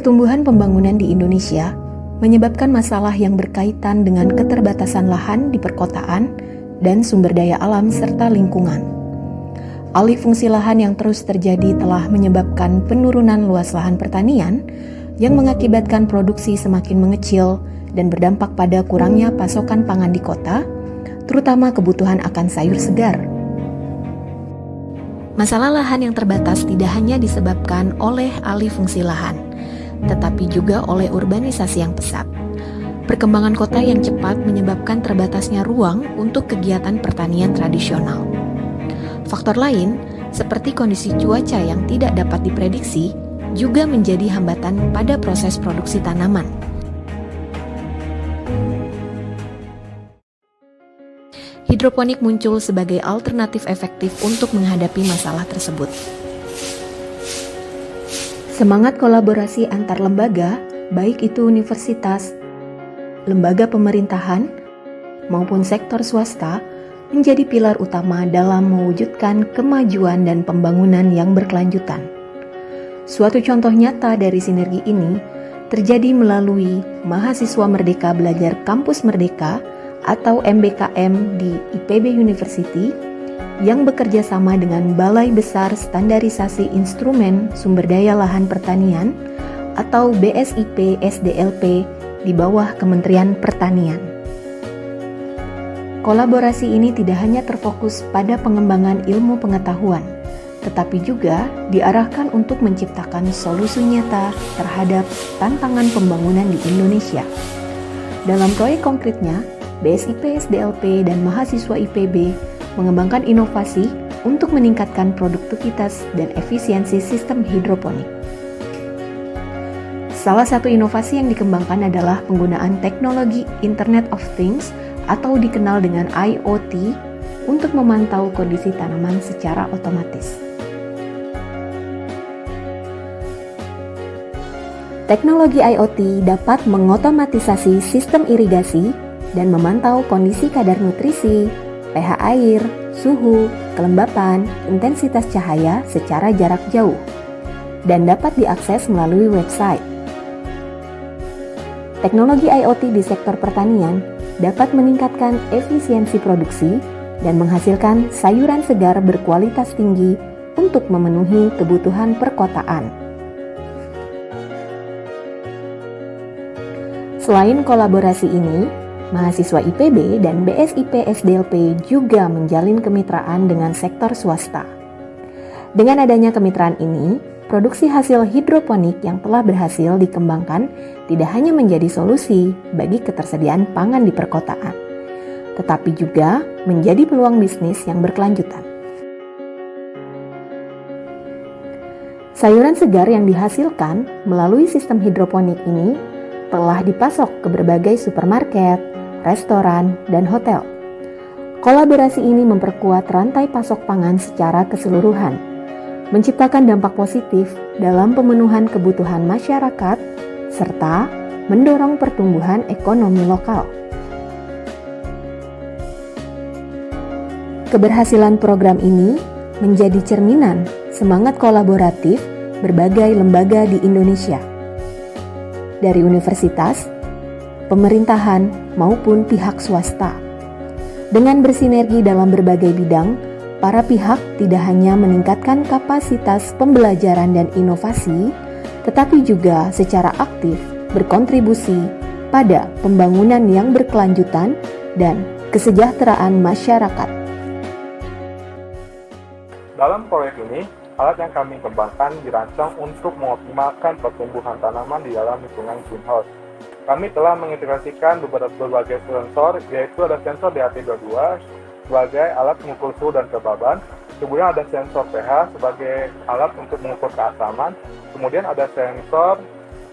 Pertumbuhan pembangunan di Indonesia menyebabkan masalah yang berkaitan dengan keterbatasan lahan di perkotaan dan sumber daya alam serta lingkungan. Alih fungsi lahan yang terus terjadi telah menyebabkan penurunan luas lahan pertanian yang mengakibatkan produksi semakin mengecil dan berdampak pada kurangnya pasokan pangan di kota, terutama kebutuhan akan sayur segar. Masalah lahan yang terbatas tidak hanya disebabkan oleh alih fungsi lahan, tetapi juga oleh urbanisasi yang pesat. Perkembangan kota yang cepat menyebabkan terbatasnya ruang untuk kegiatan pertanian tradisional. Faktor lain, seperti kondisi cuaca yang tidak dapat diprediksi, juga menjadi hambatan pada proses produksi tanaman. Hidroponik muncul sebagai alternatif efektif untuk menghadapi masalah tersebut. Semangat kolaborasi antar lembaga, baik itu universitas, lembaga pemerintahan, maupun sektor swasta, menjadi pilar utama dalam mewujudkan kemajuan dan pembangunan yang berkelanjutan. Suatu contoh nyata dari sinergi ini terjadi melalui Mahasiswa Merdeka Belajar Kampus Merdeka atau MBKM di IPB University yang bekerja sama dengan Balai Besar Standarisasi Instrumen Sumber Daya Lahan Pertanian atau BSIP SDLP di bawah Kementerian Pertanian. Kolaborasi ini tidak hanya terfokus pada pengembangan ilmu pengetahuan, tetapi juga diarahkan untuk menciptakan solusi nyata terhadap tantangan pembangunan di Indonesia. Dalam proyek konkretnya, BSIP SDLP dan mahasiswa IPB mengembangkan inovasi untuk meningkatkan produktivitas dan efisiensi sistem hidroponik. Salah satu inovasi yang dikembangkan adalah penggunaan teknologi Internet of Things atau dikenal dengan IoT untuk memantau kondisi tanaman secara otomatis. Teknologi IoT dapat mengotomatisasi sistem irigasi dan memantau kondisi kadar nutrisi, pH air, suhu, kelembapan, intensitas cahaya secara jarak jauh, dan dapat diakses melalui website. Teknologi IoT di sektor pertanian dapat meningkatkan efisiensi produksi dan menghasilkan sayuran segar berkualitas tinggi untuk memenuhi kebutuhan perkotaan. Selain kolaborasi ini, mahasiswa IPB dan BSIP SDLP juga menjalin kemitraan dengan sektor swasta. Dengan adanya kemitraan ini, produksi hasil hidroponik yang telah berhasil dikembangkan tidak hanya menjadi solusi bagi ketersediaan pangan di perkotaan, tetapi juga menjadi peluang bisnis yang berkelanjutan. Sayuran segar yang dihasilkan melalui sistem hidroponik ini telah dipasok ke berbagai supermarket, restoran, dan hotel. Kolaborasi ini memperkuat rantai pasok pangan secara keseluruhan, menciptakan dampak positif dalam pemenuhan kebutuhan masyarakat, serta mendorong pertumbuhan ekonomi lokal. Keberhasilan program ini menjadi cerminan semangat kolaboratif berbagai lembaga di Indonesia, dari universitas, pemerintahan, maupun pihak swasta. Dengan bersinergi dalam berbagai bidang, para pihak tidak hanya meningkatkan kapasitas pembelajaran dan inovasi, tetapi juga secara aktif berkontribusi pada pembangunan yang berkelanjutan dan kesejahteraan masyarakat. Dalam proyek ini, alat yang kami kembangkan dirancang untuk mengoptimalkan pertumbuhan tanaman di dalam lingkungan greenhouse. Kami telah mengintegrasikan berbagai sensor, yaitu ada sensor DHT22 sebagai alat mengukur suhu dan kelembaban, kemudian ada sensor pH sebagai alat untuk mengukur keasaman, kemudian ada sensor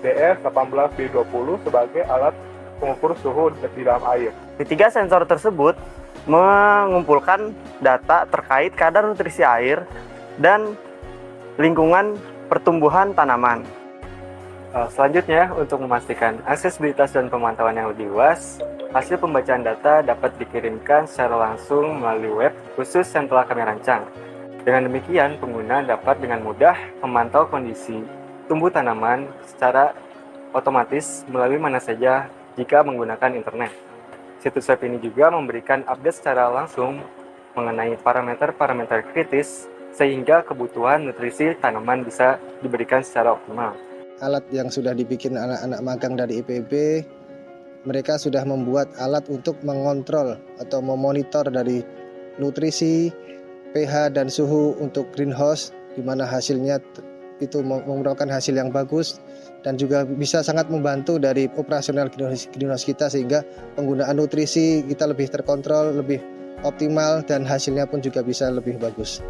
DS18B20 sebagai alat pengukur suhu di dalam air. Ketiga sensor tersebut mengumpulkan data terkait kadar nutrisi air dan lingkungan pertumbuhan tanaman. Selanjutnya, untuk memastikan aksesibilitas dan pemantauan yang lebih luas, hasil pembacaan data dapat dikirimkan secara langsung melalui web khusus yang telah kami rancang. Dengan demikian, pengguna dapat dengan mudah memantau kondisi tumbuh tanaman secara otomatis melalui mana saja jika menggunakan internet. Situs web ini juga memberikan update secara langsung mengenai parameter-parameter kritis sehingga kebutuhan nutrisi tanaman bisa diberikan secara optimal. Alat yang sudah dibikin anak-anak magang dari IPB, mereka sudah membuat alat untuk mengontrol atau memonitor dari nutrisi, pH dan suhu untuk greenhouse, di mana hasilnya itu mengeluarkan hasil yang bagus dan juga bisa sangat membantu dari operasional greenhouse kita, sehingga penggunaan nutrisi kita lebih terkontrol, lebih optimal dan hasilnya pun juga bisa lebih bagus.